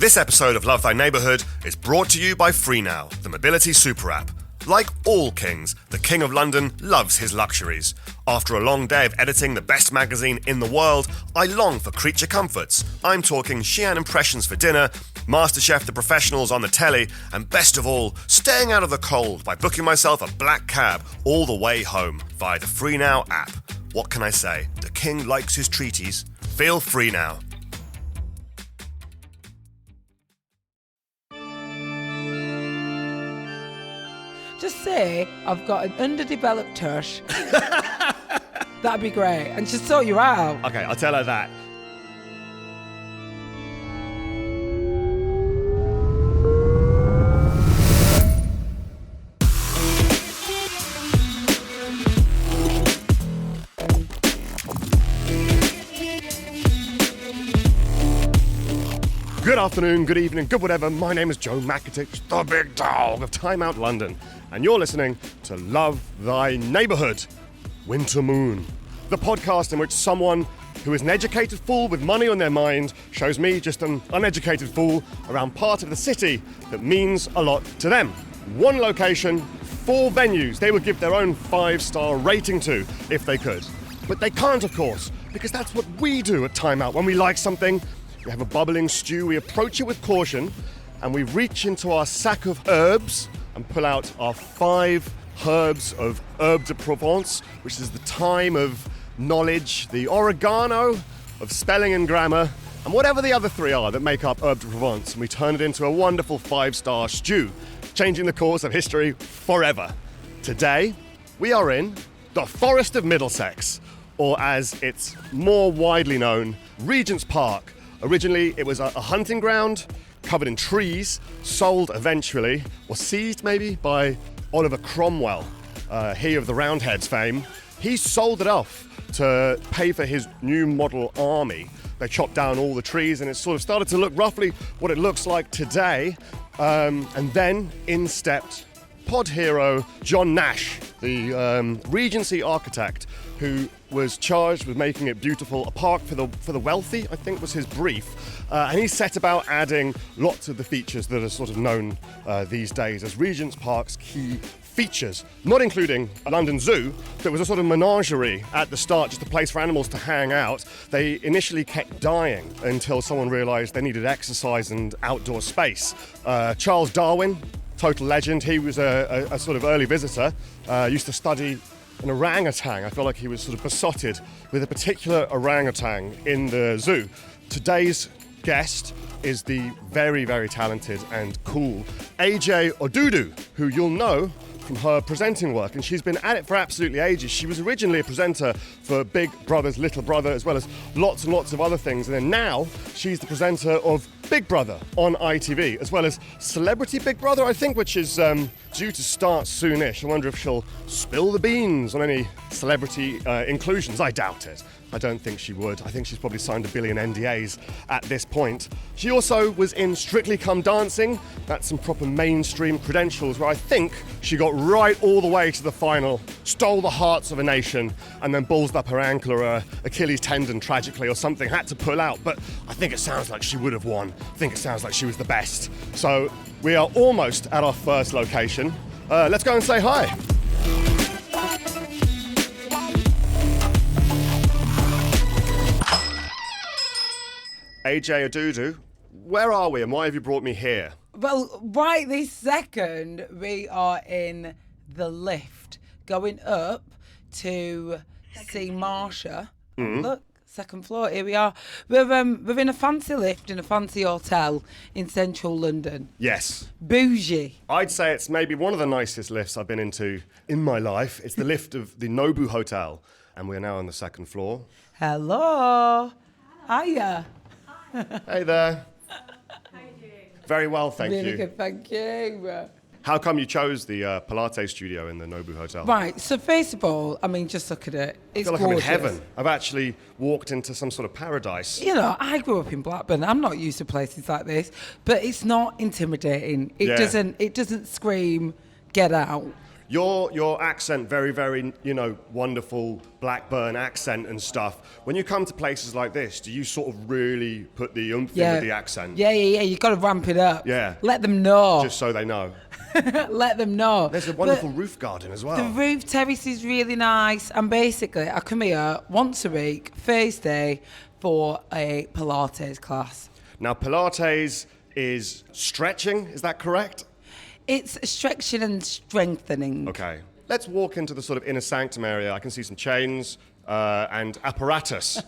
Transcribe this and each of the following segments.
This episode of Love Thy Neighbourhood is brought to you by FreeNow, the mobility super app. Like all kings, the King of London loves his luxuries. After a long day of editing the best magazine in the world, I long for creature comforts. I'm talking Xi'an impressions for dinner, MasterChef The Professionals on the telly, and best of all, staying out of the cold by booking myself a black cab all the way home via the FreeNow app. What can I say? The king likes his treaties. Feel free now. Just say I've got an underdeveloped tush. That'd be great. And just sort you out. Okay, I'll tell her that. Good afternoon, good evening, good whatever. My name is Joe Makatich, the big dog of Time Out London, and you're listening to Love Thy Neighbourhood, Winter Moon, the podcast in which someone who is an educated fool with money on their mind shows me just an uneducated fool around part of the city that means a lot to them. One location, 4 venues they would give their own 5-star rating to if they could. But they can't, of course, because that's what we do at Time Out. When we like something, we have a bubbling stew, we approach it with caution, and we reach into our sack of herbs and pull out our 5 herbs of Herbe de Provence, which is the thyme of knowledge, the oregano of spelling and grammar, and whatever the other 3 are that make up Herbe de Provence, and we turn it into a wonderful 5-star stew, changing the course of history forever. Today, we are in the Forest of Middlesex, or as it's more widely known, Regent's Park. Originally, it was a hunting ground covered in trees, sold eventually, or seized maybe, by Oliver Cromwell, he of the Roundheads fame. He sold it off to pay for his new model army. They chopped down all the trees and it sort of started to look roughly what it looks like today. And then in stepped pod hero John Nash, the Regency architect, who was charged with making it beautiful, a park for the wealthy, I think was his brief. And he set about adding lots of the features that are sort of known these days as Regent's Park's key features, not including a London Zoo that was a sort of menagerie at the start, just a place for animals to hang out. They initially kept dying until someone realised they needed exercise and outdoor space. Charles Darwin, total legend, he was a sort of early visitor, used to study an orangutan. I feel like he was sort of besotted with a particular orangutan in the zoo. Today's guest is the very, very talented and cool AJ Odudu, who you'll know from her presenting work, and she's been at it for absolutely ages. She was originally a presenter for Big Brother's Little Brother, as well as lots and lots of other things, and then now she's the presenter of Big Brother on ITV, as well as Celebrity Big Brother, I think, which is due to start soonish. I wonder if she'll spill the beans on any celebrity inclusions. I doubt it. I don't think she would. I think she's probably signed 1 billion NDAs at this point. She also was in Strictly Come Dancing. That's some proper mainstream credentials where I think she got right all the way to the final, stole the hearts of a nation, and then ballsed up her ankle or her Achilles tendon tragically or something, had to pull out. But I think it sounds like she would have won. I think it sounds like she was the best. So we are almost at our first location. Let's go and say hi. AJ Odudu, where are we and why have you brought me here? Well, right this second, we are in the lift going up to see Marsha. Look, second floor, here we are. We're in a fancy lift in a fancy hotel in central London. Yes. Bougie. I'd say it's maybe one of the nicest lifts I've been into in my life. It's the lift of the Nobu Hotel, and we're now on the second floor. Hello. Hiya. Hey there. How are you doing? Very well, thank Really you. good, thank you. How come you chose the Pilates studio in the Nobu Hotel? Right, so first of all, I mean, just look at it. It's I feel like gorgeous. I'm in heaven. I've actually walked into some sort of paradise. You know, I grew up in Blackburn. I'm not used to places like this, but it's not intimidating. It Yeah. doesn't scream, get out. Your accent, very, very, wonderful Blackburn accent and stuff. When you come to places like this, do you sort of really put the oomph in with the accent? Yeah. You've got to ramp it up. Yeah. Let them know. Just so they know. Let them know. There's a wonderful roof garden as well. The roof terrace is really nice. And basically, I come here once a week, Thursday, for a Pilates class. Now, Pilates is stretching, is that correct? It's stretching and strengthening. Okay. Let's walk into the sort of inner sanctum area. I can see some chains and apparatus.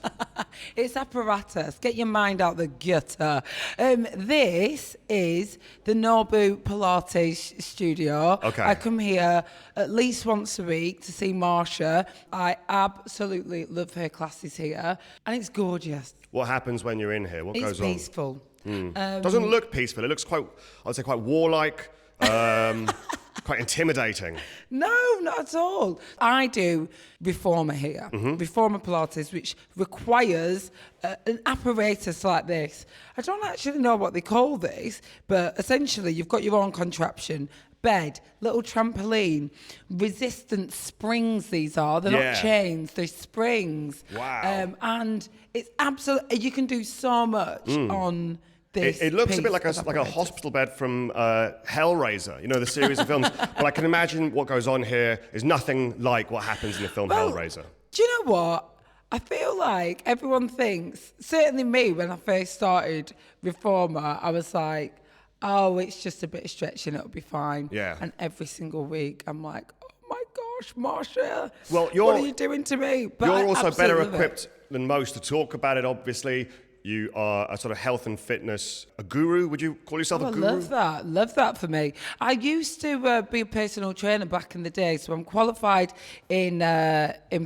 It's apparatus. Get your mind out the gutter. This is the Nobu Pilates studio. Okay. I come here at least once a week to see Marsha. I absolutely love her classes here. And it's gorgeous. What happens when you're in here? What goes It's on? peaceful. Doesn't look peaceful. It looks quite, I would say, quite warlike, quite intimidating. No, not at all. I do Reformer here, Reformer Pilates, which requires an apparatus like this. I don't actually know what they call this, but essentially you've got your own contraption, bed, little trampoline, resistant springs these are. They're not chains, they're springs. Wow. And it's absolutely, you can do so much on this. It looks a bit like a apparatus. hospital bed from Hellraiser, the series of films. But I can imagine what goes on here is nothing like what happens in the film Hellraiser. Do you know what? I feel like everyone thinks, certainly me, when I first started Reformer, I was like, oh, it's just a bit of stretching, it'll be fine. Yeah. And every single week, I'm like, oh my gosh, Marsha, Well, what are you doing to me? But You're I also absolutely better love it. equipped than most to talk about it, obviously. You are a sort of health and fitness, a guru. Would you call yourself Oh, a I guru? love that for me. I used to be a personal trainer back in the day, so I'm qualified in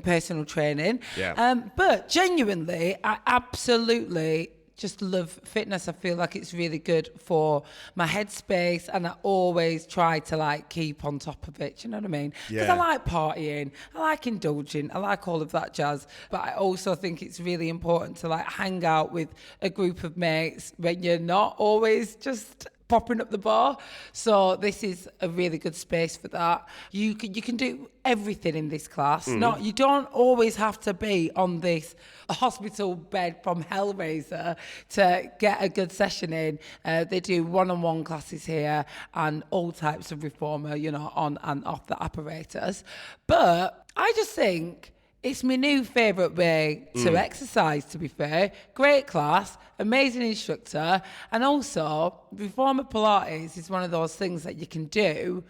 personal training. Yeah. But genuinely, I absolutely just love fitness. I feel like it's really good for my headspace, and I always try to keep on top of it. Do you know what I mean? Because Yeah. I like partying, I like indulging, I like all of that jazz. But I also think it's really important to hang out with a group of mates when you're not always just popping up the bar. So this is a really good space for that. You can do everything in this class. You don't always have to be on this hospital bed from Hellraiser to get a good session in. They do one-on-one classes here and all types of reformer, on and off the apparatus. But I just think it's my new favourite way to exercise, to be fair. Great class, amazing instructor, and also Reformer Pilates is one of those things that you can do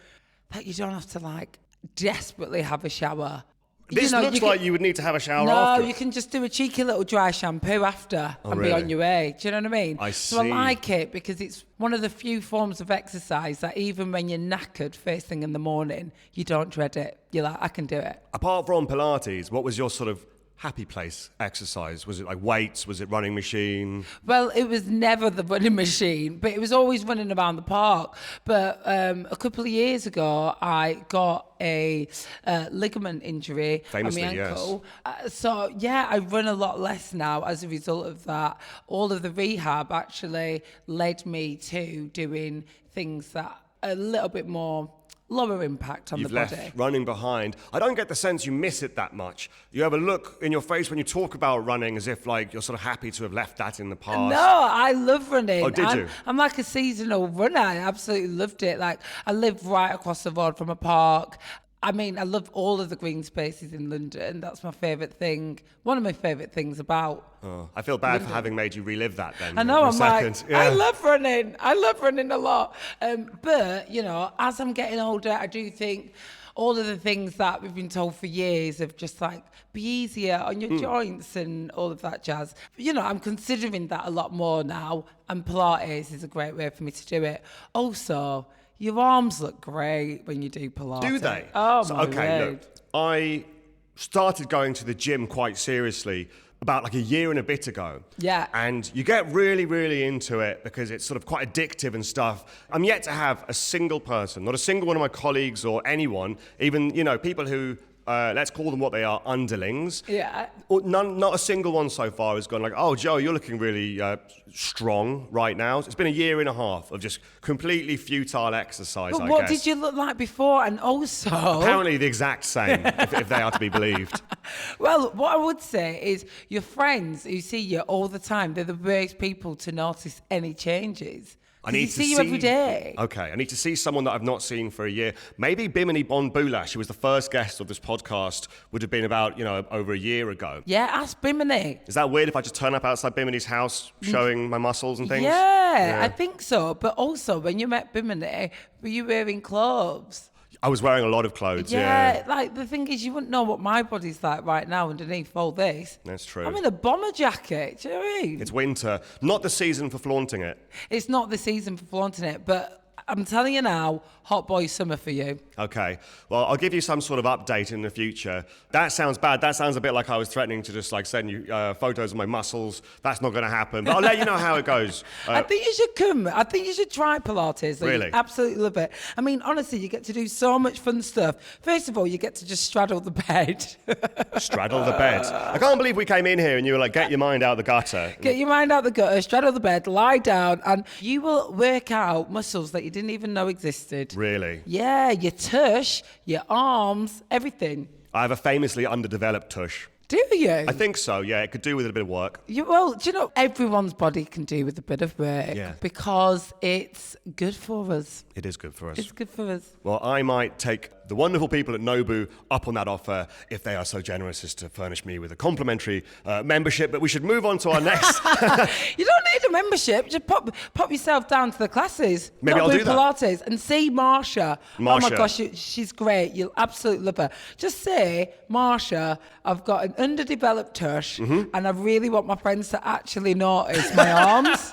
that you don't have to desperately have a shower. This looks like you would need to have a shower No, after. you can just do a cheeky little dry shampoo after and be really? on your way. Do you know what I mean? I So I see. like it because it's one of the few forms of exercise that even when you're knackered first thing in the morning, you don't dread it. You're like, I can do it. Apart from Pilates, what was your sort of happy place exercise? Was it like weights? Was it running machine? Well, it was never the running machine, but it was always running around the park. But a couple of years ago, I got a ligament injury Famously, on my yes. ankle. So, I run a lot less now as a result of that. All of the rehab actually led me to doing things that are a little bit more lower impact on You've the left body. running behind. I don't get the sense you miss it that much. You have a look in your face when you talk about running as if you're sort of happy to have left that in the past. No, I love running. Oh, did you? I'm like a seasonal runner. I absolutely loved it. I live right across the road from a park. I mean, I love all of the green spaces in London. That's my favourite thing. One of my favourite things about. Oh, I feel bad for having made you relive that then. I know, for a I'm second. like, I love running. I love running a lot. But, as I'm getting older, I do think all of the things that we've been told for years of just be easier on your joints and all of that jazz. I'm considering that a lot more now, and Pilates is a great way for me to do it. Also, your arms look great when you do Pilates. Do they? Oh, So, my okay, word. look, I started going to the gym quite seriously about a year and a bit ago. Yeah. And you get really, really into it because it's sort of quite addictive and stuff. I'm yet to have a single person, not a single one of my colleagues or anyone, even, people who let's call them what they are, underlings. Yeah. Not a single one so far has gone like, oh, Joe, you're looking really strong right now. It's been a year and a half of just completely futile exercise, But I what guess. did you look like before? And also... Apparently the exact same, if they are to be believed. Well, what I would say is your friends who see you all the time, they're the worst people to notice any changes. I need They to see you every day. Okay, I need to see someone that I've not seen for a year. Maybe Bimini Bon Boulash, who was the first guest of this podcast, would have been about, over a year ago. Yeah, ask Bimini. Is that weird if I just turn up outside Bimini's house showing my muscles and things? Yeah, I think so. But also, when you met Bimini, were you wearing clothes? I was wearing a lot of clothes, Yeah, like the thing is, you wouldn't know what my body's like right now underneath all this. That's true. I'm in a bomber jacket. Do you know what I mean? It's winter, not the season for flaunting it. It's not the season for flaunting it, but I'm telling you now, hot boy summer for you. Okay, well, I'll give you some sort of update in the future. That sounds bad. That sounds a bit like I was threatening to just send you photos of my muscles. That's not going to happen, but I'll let you know how it goes. I think you should come. I think you should try Pilates. Like, Really? you absolutely love it. I mean, honestly, you get to do so much fun stuff. First of all, you get to just straddle the bed. Straddle the bed. I can't believe we came in here and you were like, get your mind out the gutter. Get your mind out the gutter, straddle the bed, lie down, and you will work out muscles that you didn't even know existed. Really? Yeah, your tush, your arms, everything. I have a famously underdeveloped tush. Do you? I think so, yeah. It could do with a bit of work. Well, do you know, everyone's body can do with a bit of work because it's good for us. It is good for us. It's good for us. Well, I might take the wonderful people at Nobu up on that offer if they are so generous as to furnish me with a complimentary membership. But we should move on to our next. You don't need a membership. Just pop yourself down to the classes. Maybe I'll do that. Pilates and see Marsha. Oh my Marsha. gosh, she's great. You'll absolutely love her. Just say, Marsha, I've got an underdeveloped tush and I really want my friends to actually notice my arms.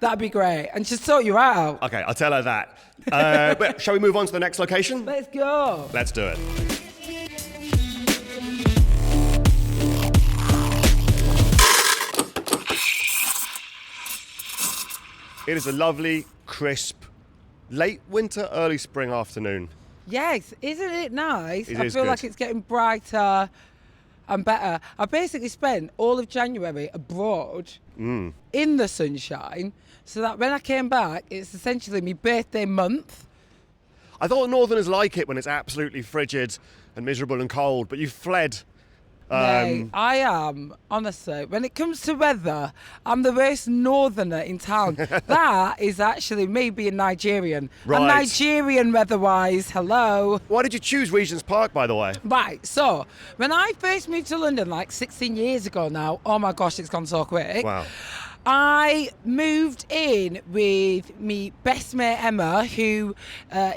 That'd be great. And she'll sort you out. Okay, I'll tell her that. But shall we move on to the next location? Let's go. Let's do it. It is a lovely, crisp, late winter, early spring afternoon. Yes, isn't it nice? It I is feel good. like it's getting brighter and better. I basically spent all of January abroad in the sunshine, so that when I came back, it's essentially my birthday month. I thought Northerners like it when it's absolutely frigid and miserable and cold, but you fled. Mate, I am, honestly, when it comes to weather, I'm the worst northerner in town. That is actually me being Nigerian. Right. I'm Nigerian weather-wise, hello. Why did you choose Regent's Park, by the way? Right, so when I first moved to London, like 16 years ago now, oh my gosh, it's gone so quick. Wow. I moved in with me best mate Emma, who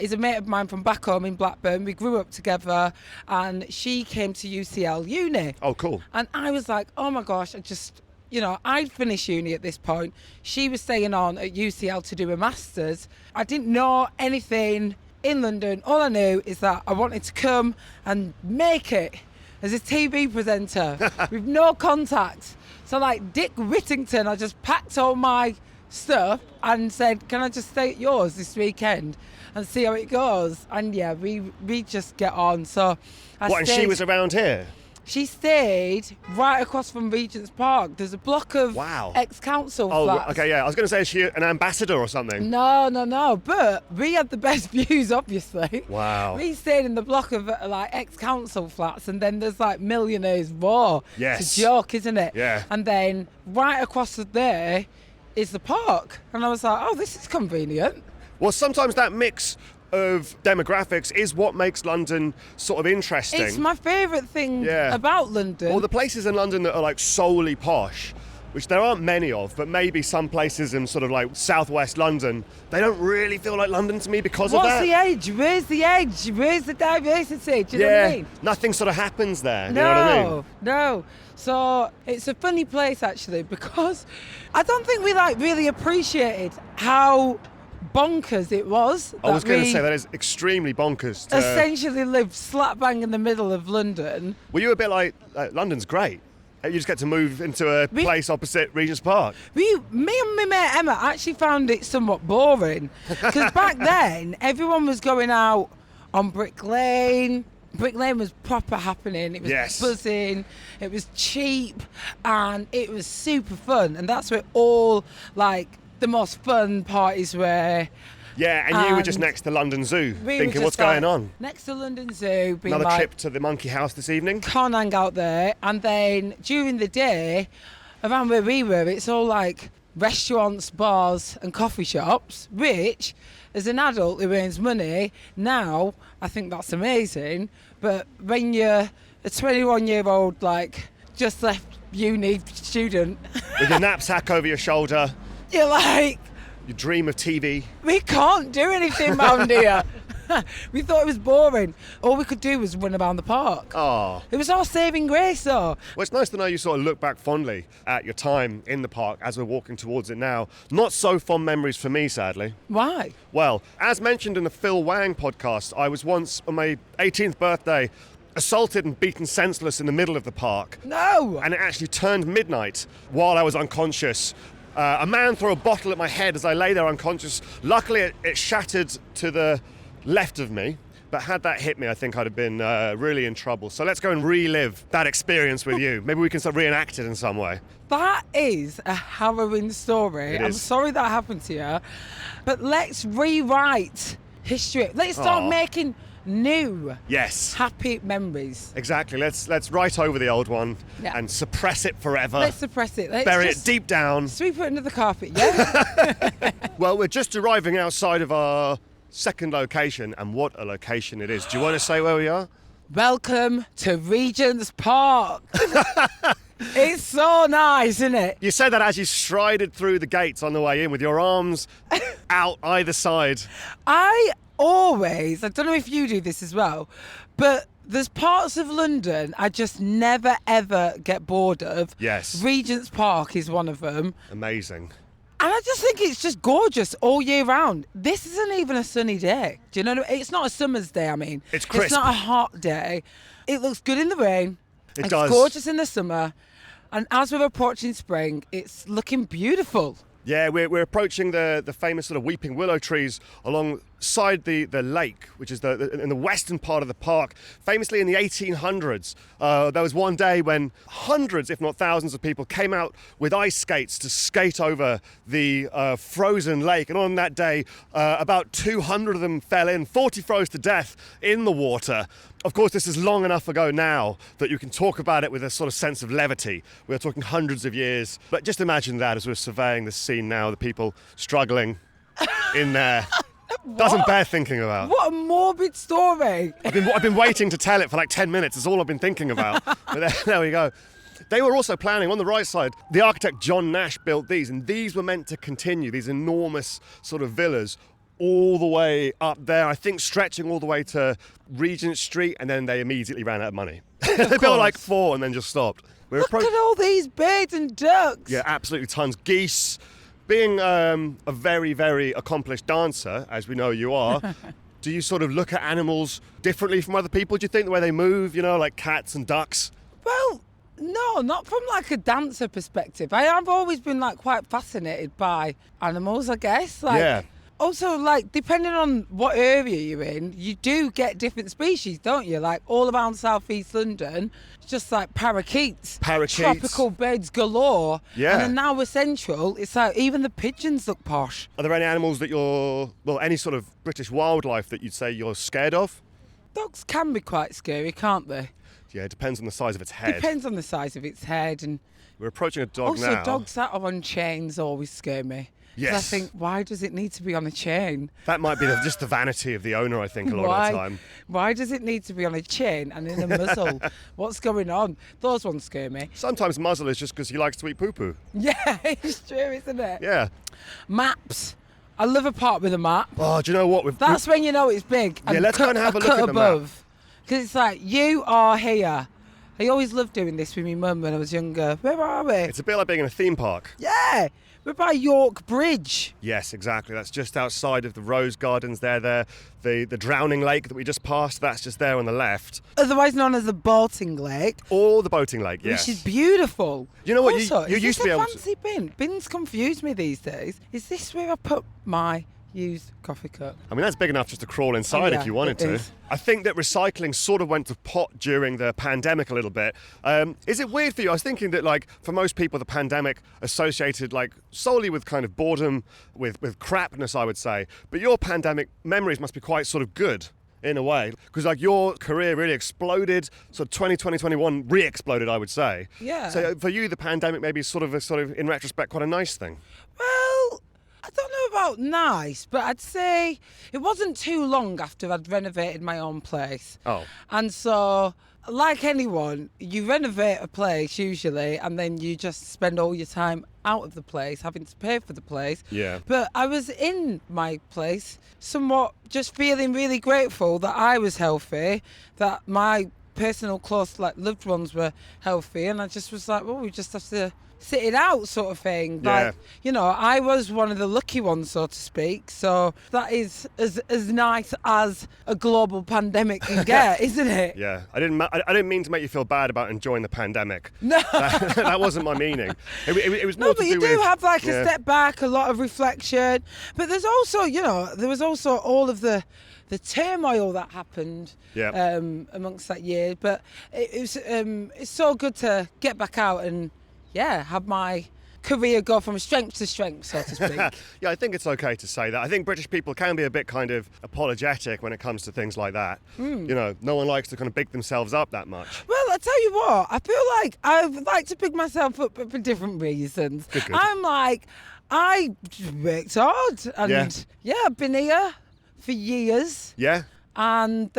is a mate of mine from back home in Blackburn. We grew up together and she came to UCL uni. Oh, cool. And I was like, oh my gosh, I'd finished uni at this point. She was staying on at UCL to do a master's. I didn't know anything in London. All I knew is that I wanted to come and make it as a TV presenter with no contacts. So like Dick Whittington, I just packed all my stuff and said, can I just stay at yours this weekend and see how it goes? And yeah, we just get on. So And she was around here? She stayed right across from Regent's Park. There's a block of Wow. ex-council Oh, flats. okay, yeah. I was going to say, is she an ambassador or something? No. But we had the best views, obviously. Wow. We stayed in the block of like ex-council flats, and then there's like Millionaires Row. Yes. It's a joke, isn't it? Yeah. And then right across there is the park, and I was like, oh, this is convenient. Well, sometimes that mix of demographics is what makes London sort of interesting. It's my favourite thing Yeah. about London. Well, the places in London that are like solely posh, which there aren't many of, but maybe some places in sort of like southwest London, they don't really feel like London to me because of What's that. the edge? Where's the edge? Where's the diversity? Do you know what I mean? Nothing sort of happens there. You know what I mean? No. So it's a funny place actually, because I don't think we like really appreciated how bonkers it was. I was going to we say that is extremely bonkers. To, essentially lived slap bang in the middle of London. were you a bit like London's great? You just get to move into a place opposite Regent's Park. Me and my mate Emma actually found it somewhat boring, because back then everyone was going out on Brick Lane, Brick Lane was proper happening. It was Yes. buzzing, it was cheap, and it was super fun. And that's where all, like, the most fun parties were. Yeah, and you were just And next to London Zoo, We were thinking, just what's going like, on? Next to London Zoo, being Another like, trip to the Monkey House this evening? can't hang out there. And then during the day, around where we were, it's all like restaurants, bars and coffee shops, which, as an adult who earns money, now I think that's amazing. But when you're a 21-year-old, like, just left uni student, With your knapsack over your shoulder, you're like, you dream of TV. we can't do anything round here. We thought it was boring. All we could do was run around the park. Oh. It was our saving grace, though. Well, it's nice to know you sort of look back fondly at your time in the park as we're walking towards it now. Not so fond memories for me, sadly. Why? Well, as mentioned in the Phil Wang podcast, I was once, on my 18th birthday, assaulted and beaten senseless in the middle of the park. No. And it actually turned midnight while I was unconscious. A man threw a bottle at my head as I lay there unconscious. Luckily, it shattered to the left of me. But had that hit me, I think I'd have been really in trouble. So let's go and relive that experience with you. Maybe we can sort of reenact it in some way. That is a harrowing story. It I'm is. sorry that happened to you. But let's rewrite history. Let's start Aw. making new Yes, happy memories. exactly. Let's write over the old one Yeah. and suppress it forever. Let's suppress it. Let's Bury just it deep down. sweep it under the carpet, yeah? Well, we're just arriving outside of our second location, and what a location it is. Do you want to say where we are? Welcome to Regent's Park. It's so nice, isn't it? You said that as you strided through the gates on the way in with your arms out either side. I don't know if you do this as well, but there's parts of London I just never ever get bored of. Yes. Regent's Park is one of them. Amazing. And I just think it's just gorgeous all year round. This isn't even a sunny day. Do you know what I mean? It's not a summer's day, I mean. It's crisp. It's not a hot day. It looks good in the rain. It it's does. gorgeous in the summer. And as we're approaching spring, it's looking beautiful. Yeah, we're approaching the famous sort of weeping willow trees alongside the lake, which is in the western part of the park. Famously in the 1800s, there was one day when hundreds, if not thousands of people came out with ice skates to skate over the frozen lake. And on that day, about 200 of them fell in, 40 froze to death in the water. Of course, this is long enough ago now that you can talk about it with a sort of sense of levity. We're talking hundreds of years. But just imagine that as we're surveying the scene now, the people struggling in there. Doesn't bear thinking about. What a morbid story. I've been waiting to tell it for like 10 minutes. It's all I've been thinking about. But there we go. They were also planning, on the right side, the architect John Nash built these, and these were meant to continue, these enormous sort of villas, all the way up there, I think stretching all the way to Regent Street, and then they immediately ran out of money. They built course. like 4 and then just stopped. We're Look at all these birds and ducks. Yeah, absolutely tons. Geese. Being a very, very accomplished dancer, as we know you are, do you sort of look at animals differently from other people? Do you think the way they move, like cats and ducks? Well, no, not from like a dancer perspective. I've always been like quite fascinated by animals, I guess. Like, Yeah. Also, like, depending on what area you're in, you do get different species, don't you? Like, all around southeast London, it's just like parakeets. Parakeets. Tropical birds galore. Yeah. And then now we're central, it's like even the pigeons look posh. Are there any animals that any sort of British wildlife that you'd say you're scared of? Dogs can be quite scary, can't they? Yeah, it depends on the size of its head. Depends on the size of its head. And We're approaching a dog also, now. dogs that are on chains always scare me. 'Cause I Yes. think, why does it need to be on a chain? That might be just the vanity of the owner, I think, a lot Why? of the time. Why does it need to be on a chain and in a muzzle? What's going on? Those ones scare me. Sometimes muzzle is just because he likes to eat poo-poo. Yeah, it's true, isn't it? Yeah. Maps. I love a park with a map. Oh, do you know what? That's when you know it's big. Yeah, let's go and have a look cut at the map. above. Because it's like, you are here. I always loved doing this with my mum when I was younger. Where are we? It's a bit like being in a theme park. Yeah, we're by York Bridge. Yes, exactly. That's just outside of the Rose Gardens there. The Drowning Lake that we just passed, that's just there on the left. Otherwise known as the Boating Lake. Or the Boating Lake, yes. Which is beautiful. You know what, Also, you is used this to be a able to- fancy bin? Bins confuse me these days. Is this where I put my used coffee cup. I mean, that's big enough just to crawl inside yeah, if you wanted it to. is. I think that recycling sort of went to pot during the pandemic a little bit. Is it weird for you? I was thinking that, like, for most people, the pandemic associated, like, solely with kind of boredom, with crapness, I would say. But your pandemic memories must be quite sort of good in a way, because like your career really exploded. So 2020, 21 re-exploded, I would say. Yeah. So for you, the pandemic maybe is sort of in retrospect, quite a nice thing. Well, I don't know about nice, but I'd say it wasn't too long after I'd renovated my own place. Oh. And so, like anyone, you renovate a place usually, and then you just spend all your time out of the place, having to pay for the place. Yeah. But I was in my place, somewhat just feeling really grateful that I was healthy, that my personal close loved ones were healthy, and I just was like, well, we just have to sit it out, sort of thing. Yeah. Like, you know, I was one of the lucky ones, so to speak. So that is as nice as a global pandemic can get, isn't it? Yeah, I didn't mean to make you feel bad about enjoying the pandemic. No. That wasn't my meaning. It was more No, to but do you with... do have like yeah. a step back, a lot of reflection. But there's also, you know, there was also all of the turmoil that happened Yeah. amongst that year. But it's so good to get back out and, yeah, have my career go from strength to strength, so to speak. Yeah, I think it's okay to say that. I think British people can be a bit kind of apologetic when it comes to things like that. You know, no one likes to kind of big themselves up that much. Well, I tell you what, I feel like I like to pick myself up but for different reasons. Good. I'm like, I worked hard and yeah, I've been here for years Yeah? and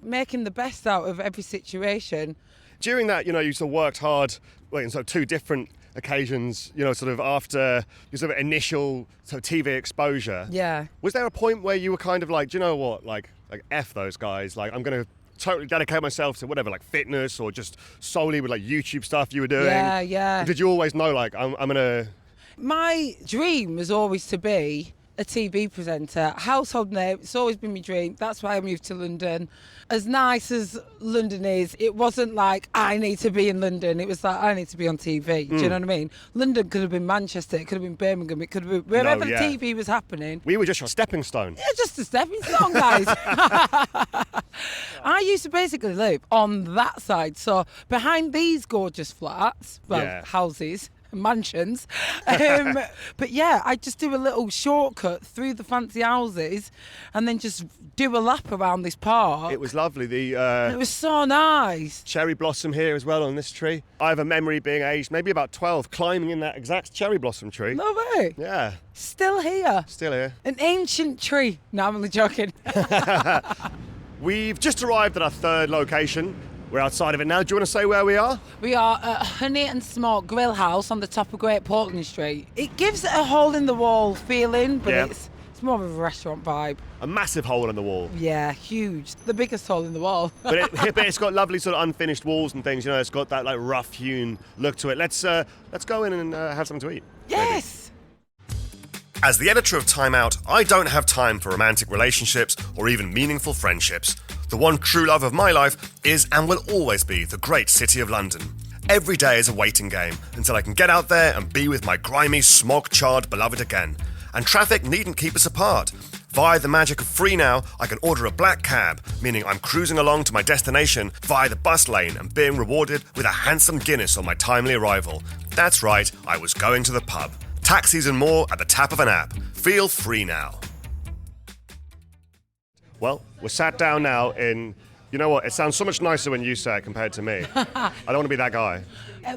making the best out of every situation. During that, you know, you sort of worked hard, well, in sort of two different occasions, you know, sort of after your sort of initial sort of TV exposure. Yeah. Was there a point where you were kind of like, do you know what, like F those guys, like I'm going to totally dedicate myself to whatever, like fitness or just solely with like YouTube stuff you were doing? Yeah. Or did you always know, like, I'm going to... My dream was always to be a TV presenter, household name. It's always been my dream. That's why I moved to London. As nice as London is, it wasn't like I need to be in London. It was like I need to be on TV. Do you know what I mean? London could have been Manchester. It could have been Birmingham. It could have been wherever yeah. the TV was happening. We were just your stepping stone. Yeah, just a stepping stone, guys. I used to basically live on that side. So behind these gorgeous flats, well, Yeah. houses, mansions. But yeah, I just do a little shortcut through the fancy houses and then just do a lap around this park. It was lovely. It The was so nice. cherry blossom here as well on this tree. I have a memory being aged maybe about 12, climbing in that exact cherry blossom tree. Love it. Yeah, Still here. still here. An ancient tree. No, I'm only joking. We've just arrived at our third location. We're outside of it now. Do you want to say where we are? We are at Honey and Smoke Grill House on the top of Great Portland Street. It gives it a hole-in-the-wall feeling, but Yeah. it's more of a restaurant vibe. A massive hole in the wall. Yeah, huge. The biggest hole in the wall. But it's got lovely sort of unfinished walls and things. You know, it's got that like rough-hewn look to it. Let's go in and have something to eat. Yes! As the editor of Time Out, I don't have time for romantic relationships or even meaningful friendships. The one true love of my life is and will always be the great city of London. Every day is a waiting game until I can get out there and be with my grimy, smog-charred beloved again. And traffic needn't keep us apart. Via the magic of Free Now, I can order a black cab, meaning I'm cruising along to my destination via the bus lane and being rewarded with a handsome Guinness on my timely arrival. That's right, I was going to the pub. Taxis and more at the tap of an app. Feel free now. Well, we're sat down now in... You know what? It sounds so much nicer when you say it compared to me. I don't want to be that guy.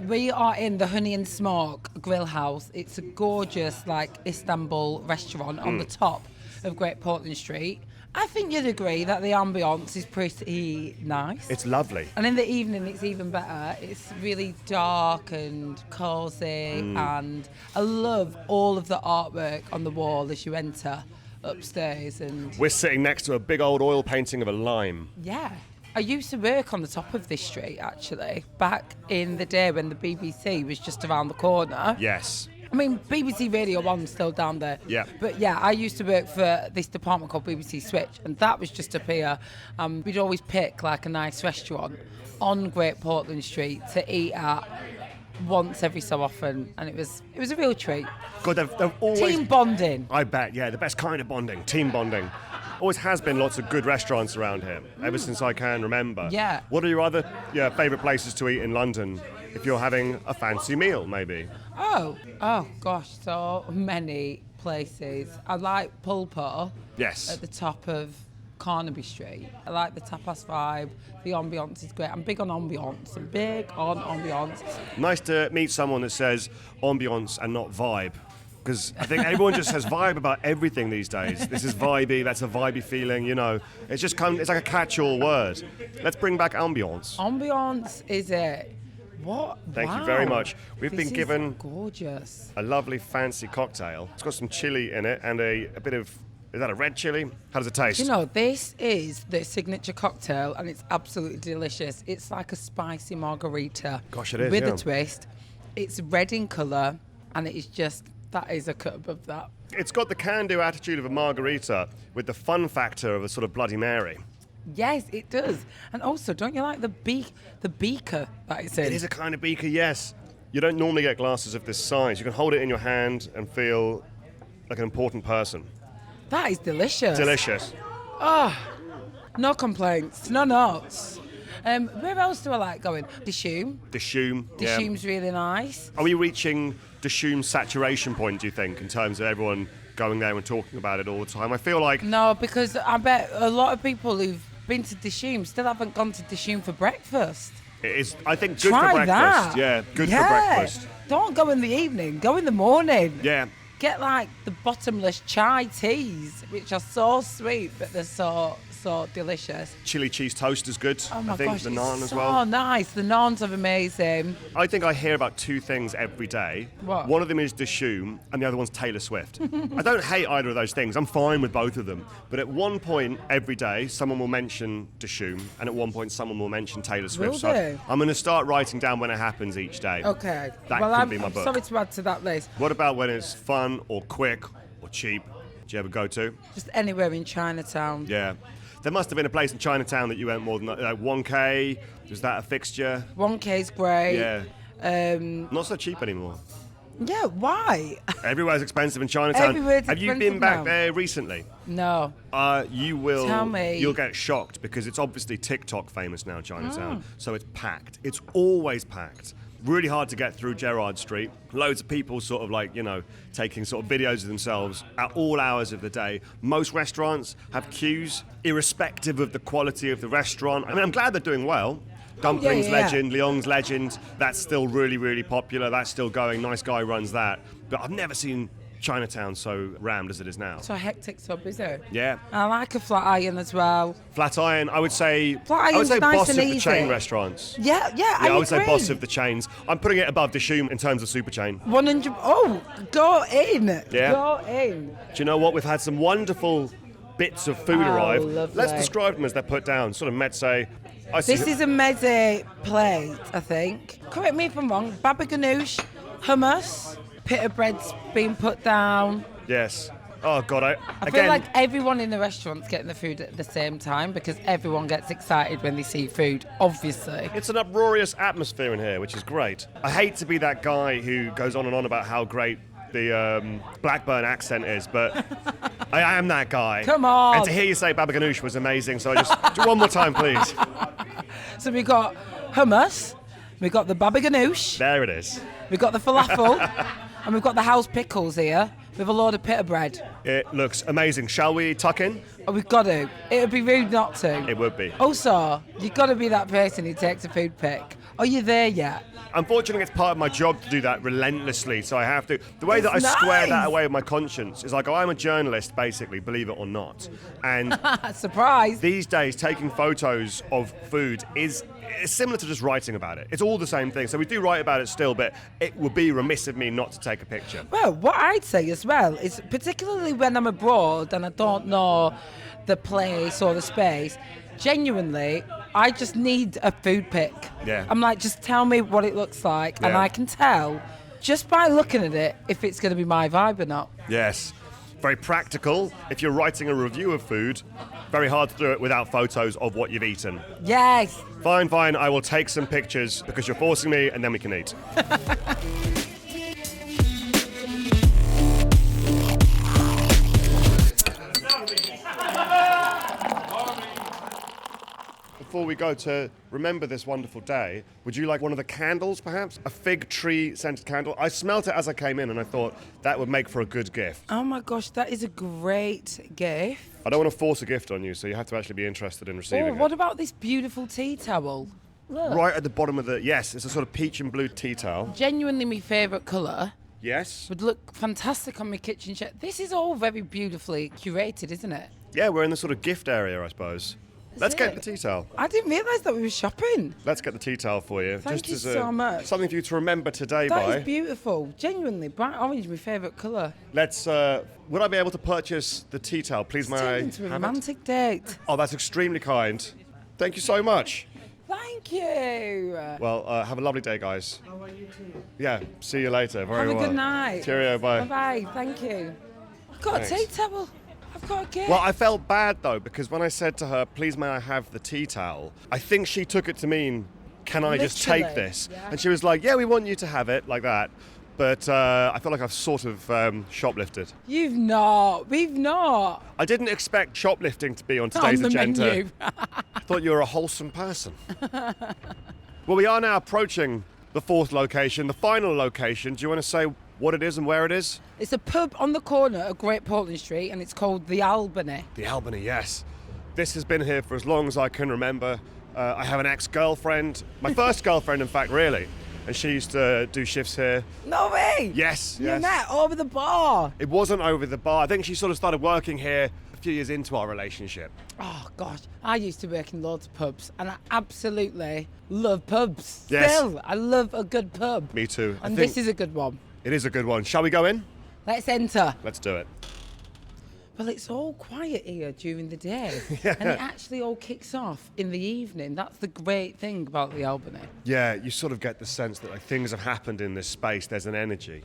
We are in the Honey and Smoke Grill House. It's a gorgeous, Istanbul restaurant on the top of Great Portland Street. I think you'd agree that the ambience is pretty nice. It's lovely. And in the evening, it's even better. It's really dark and cosy, and I love all of the artwork on the wall as you enter upstairs. And We're sitting next to a big old oil painting of a lime. yeah, I used to work on the top of this street actually, back in the day when the BBC was just around the corner. Yes. I mean, BBC Radio 1's still down there. Yeah. But yeah, I used to work for this department called BBC Switch, and that was just up here. We'd always pick a nice restaurant on Great Portland Street to eat at once every so often, and it was a real treat. God, they've always... Team bonding. I bet, yeah, the best kind of bonding, team bonding. Always has been lots of good restaurants around here, ever since I can remember. Yeah. What are your other favourite places to eat in London if you're having a fancy meal, maybe? Oh gosh, so many places. I like Pulpo. Yes. At the top of Carnaby Street. I like the tapas vibe. The ambience is great. I'm big on ambience. Nice to meet someone that says ambience and not vibe. Because I think everyone just has vibe about everything these days. This is vibey, that's a vibey feeling, you know. It's like a catch-all word. Let's bring back ambience. Ambience is it. What? Thank you Wow. very much. We've This been is given gorgeous. a lovely fancy cocktail. It's got some chili in it and a bit of, is that a red chili? How does it taste? You know, this is the signature cocktail, and it's absolutely delicious. It's like a spicy margarita. Gosh, it is, with yeah. a twist. It's red in colour, and it is just, that is a cut above that. It's got the can-do attitude of a margarita with the fun factor of a sort of Bloody Mary. Yes, it does. And also, don't you like the beaker that it's in? It is a kind of beaker, yes. You don't normally get glasses of this size. You can hold it in your hand and feel like an important person. That is delicious. Delicious. No complaints, no notes. Where else do I like going? Dishoom. Dishoom. Yeah. Dishoom's really nice. Are we reaching Dishoom's saturation point, do you think, in terms of everyone going there and talking about it all the time? I feel like... No, because I bet a lot of people who've been to Dishoom still haven't gone to Dishoom for breakfast. It is, I think, good Try for breakfast. that. Yeah, good for breakfast. Don't go in the evening, go in the morning. Yeah. Get like the bottomless chai teas, which are so sweet, but they're so delicious. Chili cheese toast is good. Oh my I think gosh, the it's naan as so well. nice. The naans are amazing. I think I hear about two things every day. What? One of them is Dishoom, and the other one's Taylor Swift. I don't hate either of those things. I'm fine with both of them. But at one point every day, someone will mention Dishoom, and at one point someone will mention Taylor Swift. Will So they? I'm going to start writing down when it happens each day. Okay. That well, could I'm be my book. sorry to add to that list. What about when it's fun or quick or cheap? Do you ever go to? Just anywhere in Chinatown. Yeah. There must have been a place in Chinatown that you went more than like 1K. Was that a fixture? 1K's great. Yeah. Not so cheap anymore. Yeah, why? Everywhere's expensive in Chinatown. Everywhere's Have you expensive been back now. there recently? No. You will. Tell me. You'll get shocked because it's obviously TikTok famous now, Chinatown. Mm. So it's packed. It's always packed. Really hard to get through Gerrard Street. Loads of people sort of like, you know, taking sort of videos of themselves at all hours of the day. Most restaurants have queues, irrespective of the quality of the restaurant. I mean, I'm glad they're doing well. Dumplings yeah. legend, Leong's legend, that's still really, really popular. That's still going. Nice guy runs that. But I've never seen Chinatown so rammed as it is now. So hectic, so busy. Yeah. I like a flat iron as well. Flatiron, I would say Flatiron's nice boss and of the easy. chain restaurants. Yeah, I would say agree. boss of the chains. I'm putting it above Dishoom in terms of super chain. 100. Oh, go in. Yeah. Go in. Do you know what? We've had some wonderful bits of food arrive. lovely. Let's describe them as they're put down. Sort of meze. I see This is a meze plate, I think. Correct me if I'm wrong. Baba ganoush, hummus, pita bread's been put down. Yes. Oh God! I feel like everyone in the restaurant's getting the food at the same time because everyone gets excited when they see food, obviously. it's an uproarious atmosphere in here, which is great. I hate to be that guy who goes on and on about how great the Blackburn accent is, but I am that guy. Come on. And to hear you say Baba ganoush was amazing. So I just do one more time, please. So we got hummus, we got the baba ganoush, There it is. we got the falafel, and we've got the house pickles here with a load of pita bread. It looks amazing. Shall we tuck in? Oh, we've got to. It would be rude not to. It would be. Also, you've got to be that person who takes a food pic. Are you there yet? Unfortunately, it's part of my job to do that relentlessly, so I have to. The way that I It's square that nice. away with my conscience is like, I'm a journalist, basically, believe it or not. And Surprise. these days, taking photos of food is similar to just writing about it. It's all the same thing. So we do write about it still, but it would be remiss of me not to take a picture. Well, what I'd say as well is, particularly when I'm abroad and I don't know the place or the space, genuinely, I just need a food pic. Yeah. I'm like, just tell me what it looks like, and Yeah. I can tell just by looking at it if it's going to be my vibe or not. Yes. very practical. If you're writing a review of food, very hard to do it without photos of what you've eaten. Yes. Fine, I will take some pictures because you're forcing me, and then we can eat. Before we go to remember this wonderful day, would you like one of the candles, perhaps? A fig tree scented candle. I smelt it as I came in, and I thought that would make for a good gift. Oh my gosh, that is a great gift. I don't want to force a gift on you, so you have to actually be interested in receiving Oh, it. what about this beautiful tea towel? Look. Right at the bottom of the... Yes, it's a sort of peach and blue tea towel. Genuinely my favourite colour. Yes. Would look fantastic on my kitchen shelf. This is all very beautifully curated, isn't it? Yeah, we're in the sort of gift area, I suppose. Let's get the tea towel. I didn't realise that we were shopping. Let's get the tea towel for you. Thank you as so much. Something for you to remember today That by. is beautiful. Genuinely, bright orange, my favourite colour. Let's... would I be able to purchase the tea towel? Please, may I Into a have it? romantic date. Oh, that's extremely kind. Thank you so much. Thank you. Well, have a lovely day, guys. How are you too? Yeah, see you later. Very Have a well. good night. Cheerio, bye. Bye-bye. Thank you. I've got a tea Thanks. towel. I've got a gift. Well, I felt bad, though, because when I said to her, please may I have the tea towel, I think she took it to mean, can I just take Literally, this? yeah. And she was like, yeah, we want you to have it, like that. But I feel like I've sort of shoplifted. You've not. We've not. I didn't expect shoplifting to be on today's On the agenda. menu. I thought you were a wholesome person. Well, we are now approaching the fourth location, the final location. Do you want to say what it is and where it is? It's a pub on the corner of Great Portland Street, and it's called The Albany. The Albany, yes. This has been here for as long as I can remember. I have an ex-girlfriend, my first girlfriend, in fact, really, and she used to do shifts here. No way. Yes, You yes. met over the bar. It wasn't over the bar. I think she sort of started working here a few years into our relationship. Oh gosh, I used to work in loads of pubs, and I absolutely love pubs. Yes. Still, I love a good pub. Me too. And this is a good one. It is a good one. Shall we go in? Let's enter. Let's do it. Well, it's all quiet here during the day, and it actually all kicks off in the evening. That's the great thing about the Albany. Yeah, you sort of get the sense that like things have happened in this space. There's an energy.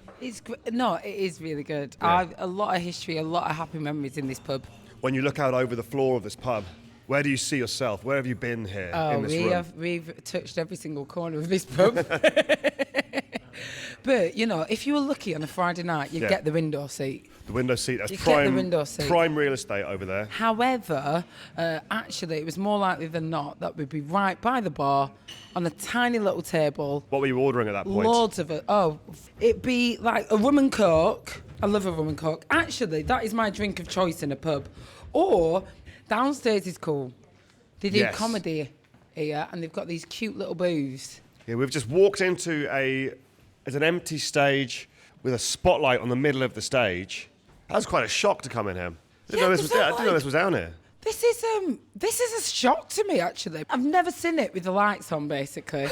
No, it is really good. Yeah. I've a lot of history, a lot of happy memories in this pub. When you look out over the floor of this pub, where do you see yourself? Where have you been here in this room? We've touched every single corner of this pub. But, you know, if you were lucky on a Friday night, you'd Yeah. get the window seat. The window seat, that's You get the prime, window seat. prime real estate over there. However, actually, it was more likely than not that we'd be right by the bar on a tiny little table. What were you ordering at that point? Loads of it. Oh, it'd be like a rum and coke. I love a rum and coke. Actually, that is my drink of choice in a pub. Or downstairs is cool. They do Yes. comedy here, and they've got these cute little booths. Yeah, we've just walked into it's an empty stage with a spotlight on the middle of the stage. That was quite a shock to come in here. I didn't know this was was that I didn't know this was down here. This is a shock to me, actually. I've never seen it with the lights on, basically.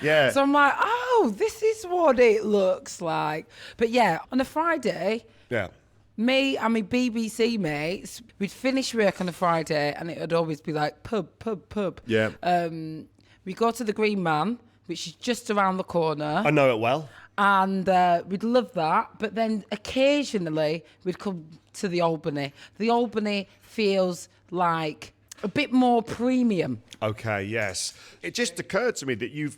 Yeah. So I'm like, oh, this is what it looks like. But yeah, on a Friday, Yeah. me and my BBC mates, we'd finish work on a Friday, and it would always be like pub. Yeah. We go to the Green Man, which is just around the corner, I know it well. and we'd love that. But then occasionally we'd come to the Albany. The Albany feels like a bit more premium. Okay, yes. It just occurred to me that you've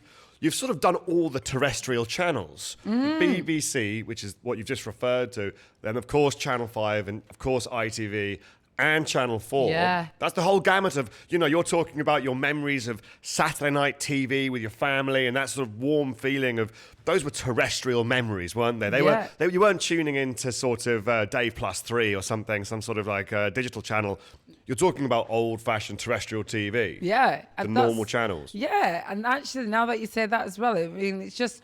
sort of done all the terrestrial channels. BBC, which is what you've just referred to, then of course Channel 5 and of course ITV and Channel 4. Yeah. That's the whole gamut of, you're talking about your memories of Saturday night TV with your family and that sort of warm feeling of, those were terrestrial memories, weren't they? Yeah. You weren't tuning into sort of Dave Plus 3 or something, some sort of like digital channel. You're talking about old-fashioned terrestrial TV. Yeah. The and normal that's- channels. Yeah, and actually, now that you say that as well, I mean, it's just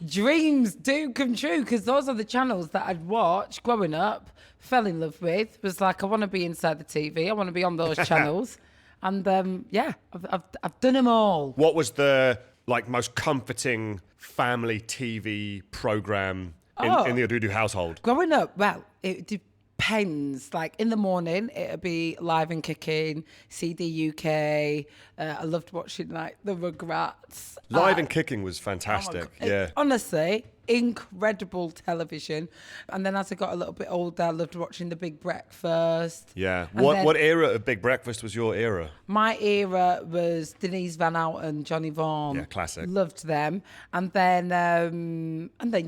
dreams do come true, because those are the channels that I'd watch growing up, fell in love with, was like, I want to be inside the TV, I want to be on those channels. And yeah, I've done them all. What was the most comforting family TV program in the Odudu household? Growing up, well, it depends. Like in the morning, it'd be Live and Kicking, CD UK. I loved watching like the Rugrats. Live and Kicking was fantastic. Oh my God. Yeah. Honestly, incredible television. And then as I got a little bit older, I loved watching The Big Breakfast. Yeah. And then What era of Big Breakfast was your era? my era was Denise Van Outen, Johnny Vaughan. Yeah, classic. Loved them. And then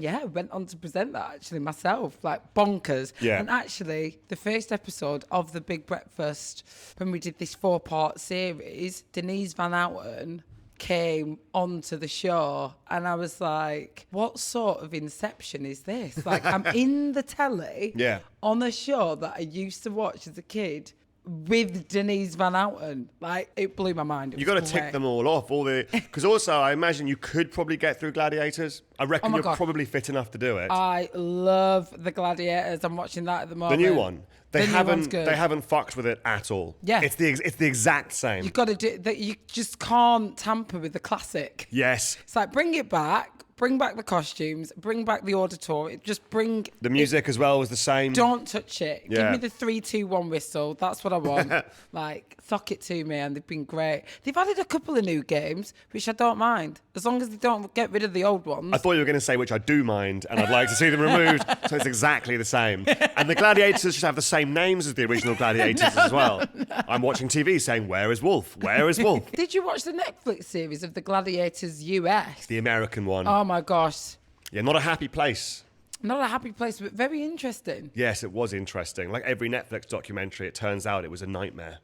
yeah, went on to present that actually myself, like bonkers. Yeah. And actually, the first episode of The Big Breakfast, when we did this 4-part series, Denise Van Outen came onto the show and I was like, what sort of inception is this? Like, I'm in the telly Yeah. on a show that I used to watch as a kid with Denise Van Outen. Like, it blew my mind. You got to tick them all off. Because also, I imagine you could probably get through Gladiators. I reckon my you're God. probably fit enough to do it. I love The Gladiators. I'm watching that at the The moment. new one. They The new one's haven't. good. They haven't fucked with it at all. Yeah. It's the exact same. You've got to do that. You just can't tamper with the classic. Yes. It's like, bring it back. Bring back the costumes. Bring back the auditorium. Just bring The music as well was the same. Don't touch it. Yeah. Give me the 3, 2, 1 whistle. That's what I want. Like, sock it to me, and they've been great. They've added a couple of new games, which I don't mind, as long as they don't get rid of the old ones. I thought you were going to say which I do mind, and I'd like to see them removed. So it's exactly the same. And the Gladiators should have the same names as the original Gladiators as well. I'm watching TV saying, "Where is Wolf? Where is Wolf?" Did you watch the Netflix series of the Gladiators US? The American one. Oh my gosh. Yeah, not a happy place. Not a happy place, but very interesting. Yes, it was interesting. Like every Netflix documentary, it turns out it was a nightmare.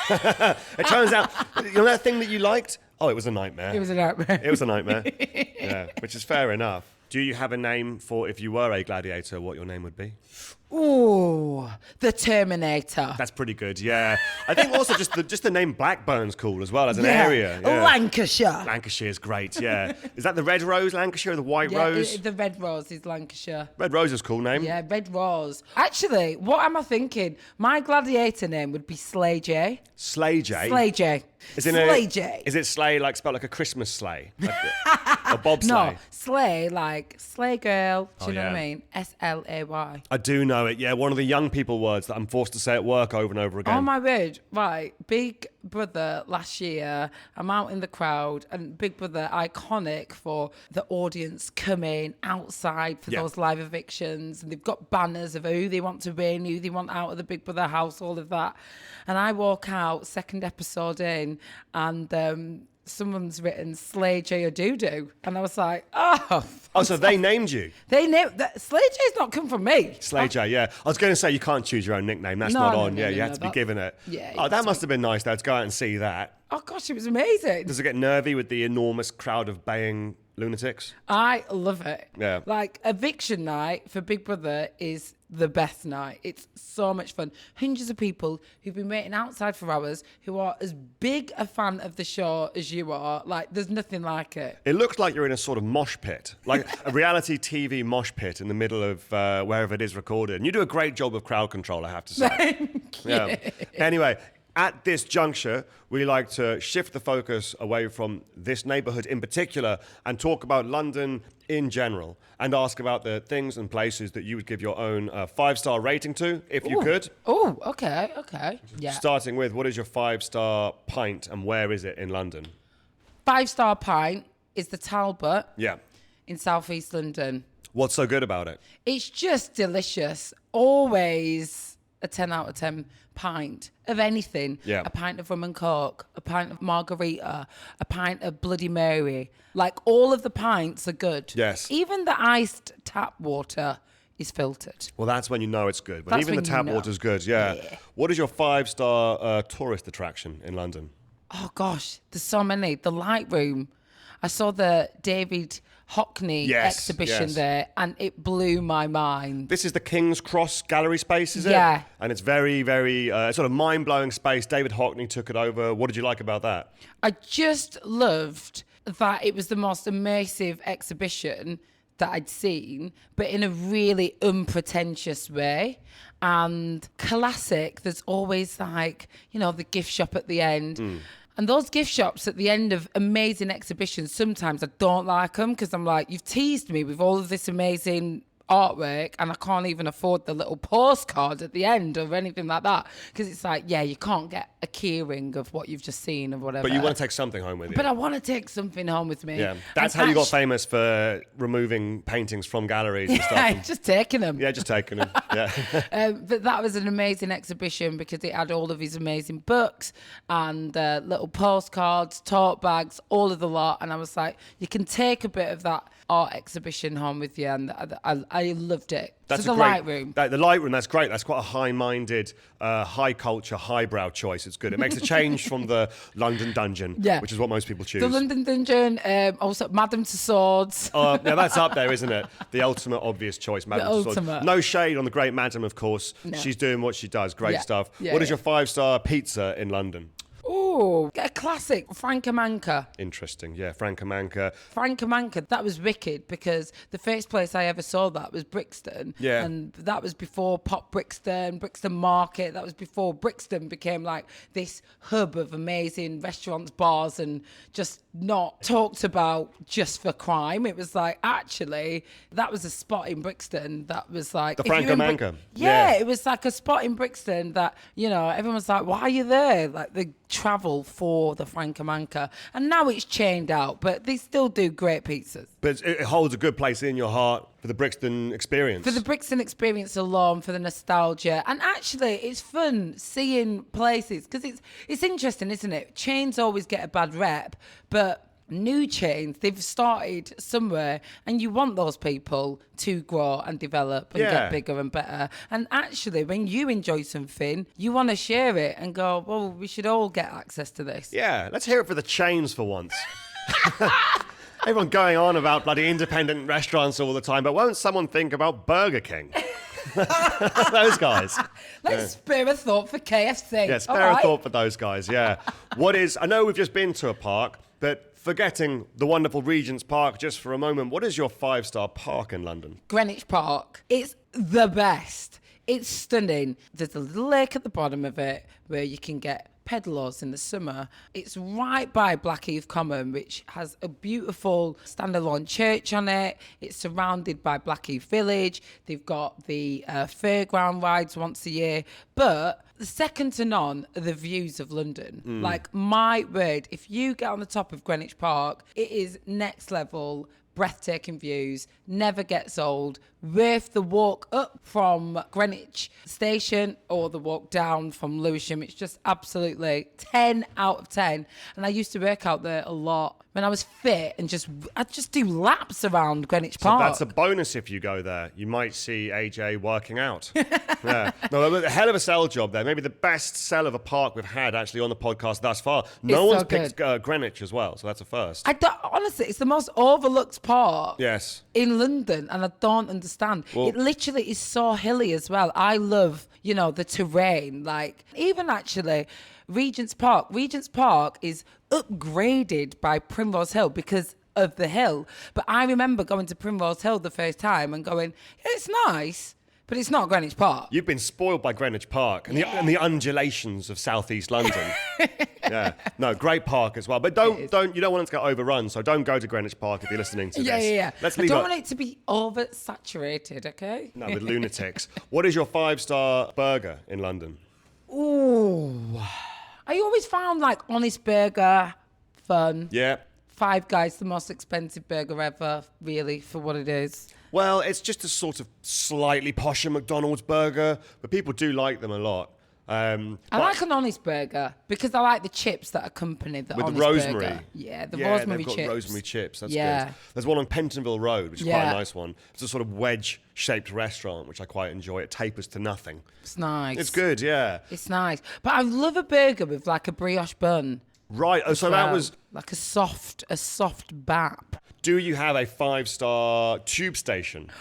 It turns out, you know that thing that you liked? Oh, it was a nightmare. It was a nightmare. It was a nightmare. Yeah, which is fair enough. Do you have a name for, if you were a gladiator, what your name would be? Ooh, the Terminator. That's pretty good, yeah. I think also just the name Blackburn's cool as well as an area. Yeah. Lancashire. Lancashire's great, yeah. Is that the Red Rose, Lancashire, or the White Yeah, Rose? the Red Rose is Lancashire. Red Rose is a cool name. Yeah, Red Rose. Actually, what am I thinking? My gladiator name would be Slay J. Slay J. Slay J. Is it Slay J. Is it sleigh like spelled like a Christmas sleigh? Like a bobsleigh? No, Slay like Slay Girl. Do you know what yeah. I mean? Slay. I do know it, yeah. One of the young people words that I'm forced to say at work over and over again. Oh my word. Right. Big Brother last year, I'm out in the crowd, and Big Brother, iconic for the audience coming outside for Yeah. those live evictions. And they've got banners of who they want to win, who they want out of the Big Brother house, all of that. And I walk out, second episode in, and someone's written Slay J or Doo-Doo. And I was like, oh. Oh, so they named you? They named that. Slay J's not come from me. Slay J, yeah. I was going to say you can't choose your own nickname. That's No, not no, on. no, Yeah, no, you have no, to be that- given it. Yeah, Oh, that must have been nice though to go out and see that. Oh gosh, it was amazing. Does it get nervy with the enormous crowd of baying lunatics? I love it. Yeah. Like, eviction night for Big Brother is the best night. It's so much fun. Hundreds of people who've been waiting outside for hours who are as big a fan of the show as you are. Like, there's nothing like it. It looks like you're in a sort of mosh pit, like a reality TV mosh pit in the middle of wherever it is recorded. And you do a great job of crowd control, I have to say. Thank you. Yeah. Anyway, at this juncture, we like to shift the focus away from this neighbourhood in particular and talk about London in general and ask about the things and places that you would give your own 5-star rating to, if you could. Oh, okay. Yeah. Starting with, what is your 5-star pint and where is it in London? 5-star pint is the Talbot Yeah. in Southeast London. What's so good about it? It's just delicious. Always a 10 out of 10 pint of anything. Yeah. A pint of rum and coke, a pint of margarita, a pint of Bloody Mary. Like, all of the pints are good. Yes. Even the iced tap water is filtered. Well, that's when you know it's good. But That's even the when you tap know. water's good, yeah. What is your 5-star tourist attraction in London? Oh gosh, there's so many. The Light Room. I saw the David Hockney Yes, exhibition yes. there, and it blew my mind. This is the King's Cross gallery space, is it? Yeah. And it's very, very sort of mind-blowing space. David Hockney took it over. What did you like about that? I just loved that it was the most immersive exhibition that I'd seen, but in a really unpretentious way. And classic, there's always like, you know, the gift shop at the end. And those gift shops at the end of amazing exhibitions, sometimes I don't like them because I'm like, you've teased me with all of this amazing artwork, and I can't even afford the little postcard at the end or anything like that, because it's like, yeah, you can't get a keyring of what you've just seen or whatever. But you want to take something home with you. But I want to take something home with me. Yeah, that's And how you got famous for removing paintings from galleries and stuff. Yeah, just taking them. Yeah, just taking them. Yeah. But that was an amazing exhibition because it had all of his amazing books and little postcards, tote bags, all of the lot. And I was like, you can take a bit of that art exhibition home with you. And I loved it. That's so a the great, Lightroom. The Lightroom, that's great. That's quite a high-minded, high culture, highbrow choice. It's good. It makes a change from the London Dungeon, which is what most people choose. The London Dungeon, also Madame Tussauds. Yeah, that's up there, isn't it? The ultimate obvious choice, Madame Tussauds. ultimate. No shade on the great Madame, of course. No. She's doing what she does. Great stuff. Yeah, What is your 5-star pizza in London? Oh, get a classic, Francomanca. Interesting. Yeah, Francomanca. Francomanca, that was wicked because the first place I ever saw that was Brixton. Yeah. And that was before Pop Brixton, Brixton Market. That was before Brixton became like this hub of amazing restaurants, bars, and just not talked about just for crime. It was like, actually, that was a spot in Brixton that was like... The if you're in Francomanca. Yeah, it was like a spot in Brixton that, you know, everyone's like, why are you there? Like, the travel for the Francomanca. And now it's chained out, but they still do great pizzas. But it holds a good place in your heart for the Brixton experience. For the Brixton experience alone, for the nostalgia. And actually, it's fun seeing places, because it's interesting, isn't it? Chains always get a bad rep, but new chains, they've started somewhere, and you want those people to grow and develop and get bigger and better. And actually, when you enjoy something, you want to share it and go, well, we should all get access to this. Yeah, let's hear it for the chains for once. Everyone going on about bloody independent restaurants all the time, but won't someone think about Burger King? Those guys. Let's spare a thought for KFC. Yeah, spare a thought for those guys, yeah. I know we've just been to a park, but forgetting the wonderful Regent's Park just for a moment, what is your 5-star park in London? Greenwich Park. It's the best. It's stunning. There's a little lake at the bottom of it where you can get pedalers in the summer. It's right by Blackheath Common, which has a beautiful standalone church on it. It's surrounded by Blackheath Village. They've got the fairground rides once a year. But the second to none are the views of London. Like, my word, if you get on the top of Greenwich Park, it is next level, breathtaking views, never gets old, worth the walk up from Greenwich Station or the walk down from Lewisham. It's just absolutely 10 out of 10. And I used to work out there a lot when I was fit, and I'd just do laps around Greenwich Park. So that's a bonus if you go there. You might see AJ working out. Yeah. No, a hell of a sell job there. Maybe the best sell of a park we've had actually on the podcast thus far. No one's picked Greenwich as well, so that's a first. Honestly, it's the most overlooked park in London, and I don't understand. It literally is so hilly as well. I love, the terrain. Like, even actually, Regent's Park is upgraded by Primrose Hill because of the hill. But I remember going to Primrose Hill the first time and going, it's nice, but it's not Greenwich Park. You've been spoiled by Greenwich Park and the undulations of southeast London. Yeah, no, great park as well. But you don't want it to get overrun, so don't go to Greenwich Park if you're listening to this. Yeah. Let's I leave don't want it to be oversaturated, okay? No, with lunatics. What is your 5-star burger in London? Ooh. I always found, like, Honest Burger fun. Yeah. Five Guys, the most expensive burger ever, really, for what it is. Well, it's just a sort of slightly posher McDonald's burger, but people do like them a lot. I like an Honest Burger because I like the chips that accompany the Honest rosemary. Burger. Yeah, the rosemary they've chips. got rosemary chips. That's good. There's one on Pentonville Road, which is quite a nice one. It's a sort of wedge-shaped restaurant, which I quite enjoy. It tapers to nothing. It's nice. It's good, yeah. It's nice. But I love a burger with like a brioche bun. Right. Oh, so that was like a soft bap. Do you have a 5-star tube station?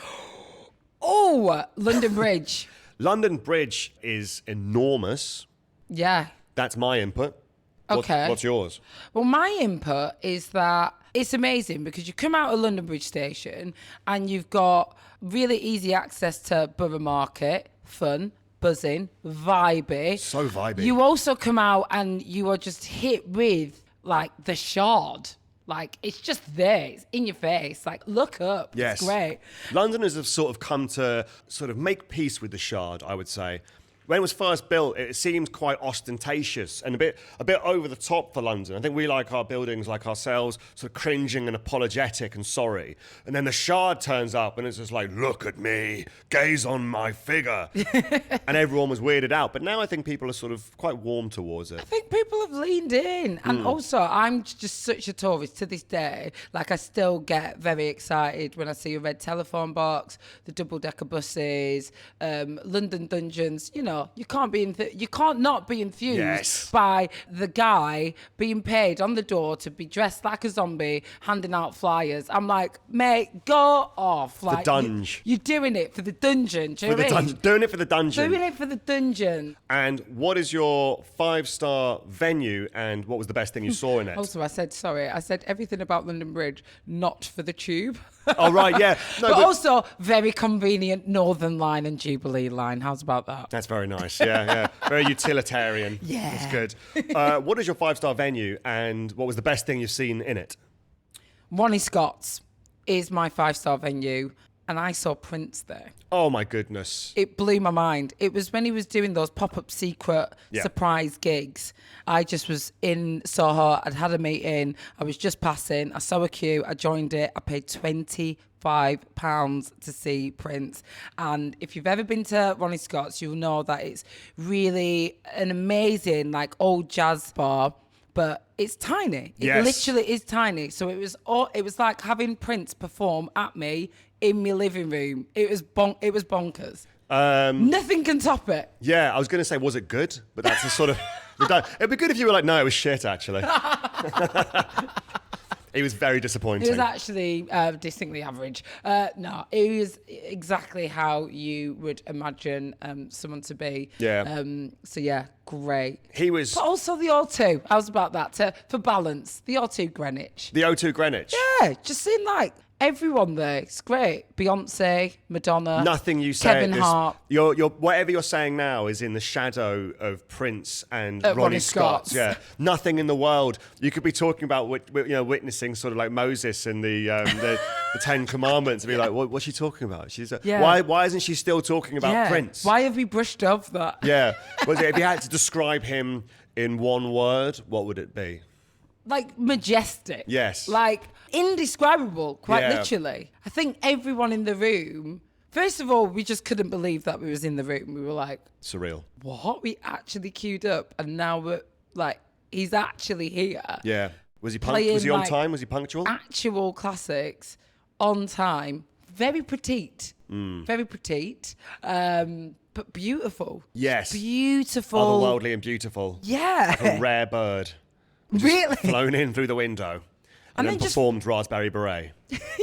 Oh, London Bridge. London Bridge is enormous. Yeah. That's my input. Okay. What's yours? Well, my input is that it's amazing because you come out of London Bridge Station and you've got really easy access to Borough Market, fun, buzzing, vibey. So vibey. You also come out and you are just hit with, like, the Shard. Like, it's just there. It's in your face. Like, look up. Yes. It's great. Londoners have sort of come to sort of make peace with the Shard, I would say. When it was first built, it seemed quite ostentatious and a bit over the top for London. I think we like our buildings like ourselves, sort of cringing and apologetic and sorry. And then the Shard turns up and it's just like, look at me, gaze on my figure. And everyone was weirded out. But now I think people are sort of quite warm towards it. I think people have leaned in. And also, I'm just such a tourist to this day. Like, I still get very excited when I see a red telephone box, the double-decker buses, London Dungeons. You know, you can't not be enthused by the guy being paid on the door to be dressed like a zombie, handing out flyers. I'm like, mate, go off. Like, dunge. You're doing it for the dungeon. Do you know what I mean? Doing it for the dungeon. Doing it for the dungeon. And what is your 5-star venue and what was the best thing you saw in it? Also, I said everything about London Bridge, not for the tube. Oh, right, yeah. No, but also very convenient Northern Line and Jubilee Line. How's about that? That's very nice, yeah. Very utilitarian. Yeah. That's good. What is your 5-star venue and what was the best thing you've seen in it? Ronnie Scott's is my 5-star venue. And I saw Prince there. Oh, my goodness. It blew my mind. It was when he was doing those pop-up secret surprise gigs. I just was in Soho. I'd had a meeting. I was just passing. I saw a queue. I joined it. I paid £25 to see Prince. And if you've ever been to Ronnie Scott's, you'll know that it's really an amazing, like, old jazz bar. But it's tiny. It literally is tiny. So it was like having Prince perform at me in my living room. It was bonkers. Nothing can top it. Yeah, I was going to say, was it good? But that's a sort of... It'd be good if you were like, no, it was shit, actually. It was very disappointing. It was actually distinctly average. No, it was exactly how you would imagine someone to be. Yeah. So yeah, great. He was... But also the O2. I was about that. For balance, the O2 Greenwich. The O2 Greenwich? Yeah, just seeing like everyone there. It's great. Beyonce, Madonna. Nothing you say. Kevin Hart. Your whatever you're saying now is in the shadow of Prince and Ronnie Scott's. Yeah. Nothing in the world. You could be talking about witnessing sort of like Moses and the 10 Commandments and be like, what's she talking about? She's why isn't she still talking about Prince? Why have we brushed off that? Yeah. If you had to describe him in one word, what would it be? Like majestic. Yes. Like indescribable, quite literally. I think everyone in the room, first of all, we just couldn't believe that we was in the room. We were like... Surreal. What? We actually queued up and now we're like, he's actually here. Yeah. Was he on time? Was he punctual? Actual classics, on time, very petite. Very petite. But beautiful. Yes. Beautiful. Otherworldly and beautiful. Yeah. Like a rare bird. Really? Flown in through the window. And then performed Raspberry Beret.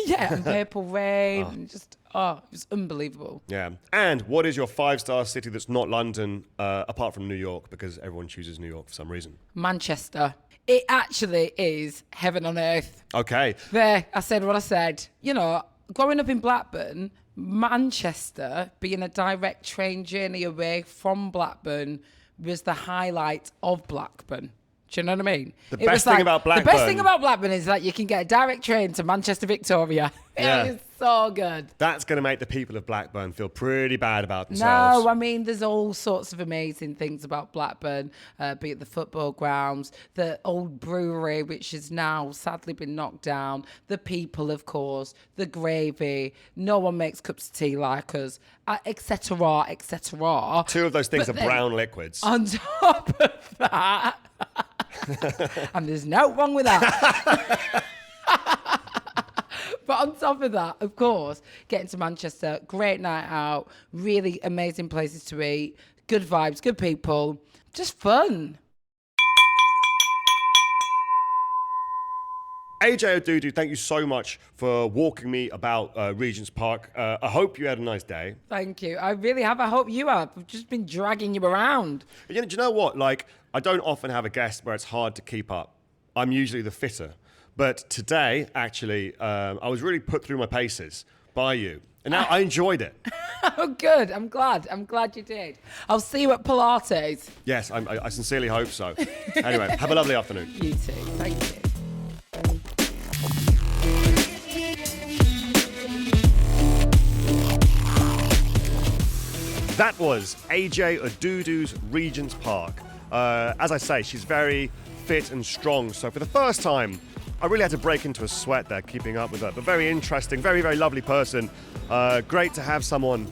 Yeah, and Purple Rain. And just, it was unbelievable. Yeah. And what is your 5-star city that's not London, apart from New York, because everyone chooses New York for some reason? Manchester. It actually is heaven on earth. Okay. There, I said what I said. You know, growing up in Blackburn, Manchester, being a direct train journey away from Blackburn, was the highlight of Blackburn. Do you know what I mean? The best thing about Blackburn is that you can get a direct train to Manchester Victoria. Yeah. It is so good. That's going to make the people of Blackburn feel pretty bad about themselves. No, I mean, there's all sorts of amazing things about Blackburn, be it the football grounds, the old brewery, which has now sadly been knocked down, the people, of course, the gravy. No one makes cups of tea like us, etc., etc. 2 of those things are brown liquids. On top of that, and there's no wrong with that. But on top of that, of course, getting to Manchester, great night out, really amazing places to eat, good vibes, good people, just fun. AJ Odudu, thank you so much for walking me about Regent's Park. I hope you had a nice day. Thank you. I really have. I hope you have. I've just been dragging you around. Do you know what? Like, I don't often have a guest where it's hard to keep up. I'm usually the fitter. But today, actually, I was really put through my paces by you. And now I enjoyed it. Oh, good. I'm glad. I'm glad you did. I'll see you at Pilates. Yes, I sincerely hope so. Anyway, have a lovely afternoon. You too. Thank you. That was AJ Odudu's Regent's Park. As I say, she's very fit and strong, so for the first time, I really had to break into a sweat there keeping up with her. But very interesting, very, very lovely person. Great to have someone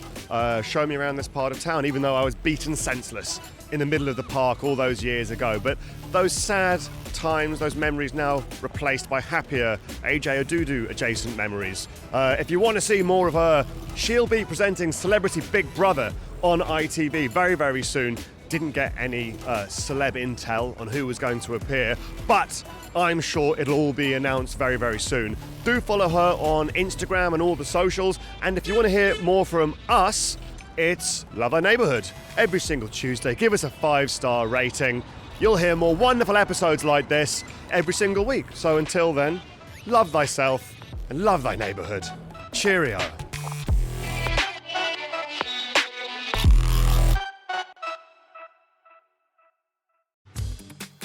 show me around this part of town, even though I was beaten senseless in the middle of the park all those years ago. But those sad times, those memories now replaced by happier AJ Odudu adjacent memories. If you want to see more of her, she'll be presenting Celebrity Big Brother on ITV very, very soon. Didn't get any celeb intel on who was going to appear, but I'm sure it'll all be announced very, very soon. Do follow her on Instagram and all the socials, and if you want to hear more from us, it's Love Thy Neighborhood. Every single Tuesday, give us a 5-star rating. You'll hear more wonderful episodes like this every single week. So until then, love thyself and love thy neighborhood. Cheerio.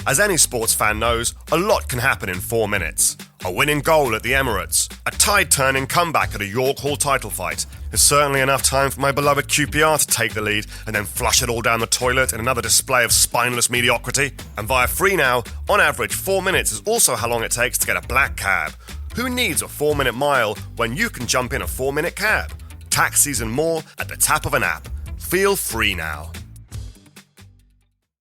As any sports fan knows, a lot can happen in 4 minutes. A winning goal at the Emirates, a tide-turning comeback at a York Hall title fight. There's certainly enough time for my beloved QPR to take the lead and then flush it all down the toilet in another display of spineless mediocrity. And via Free Now, on average 4 minutes is also how long it takes to get a black cab. Who needs a 4-minute mile when you can jump in a 4-minute cab? Taxis and more at the tap of an app. Feel free now.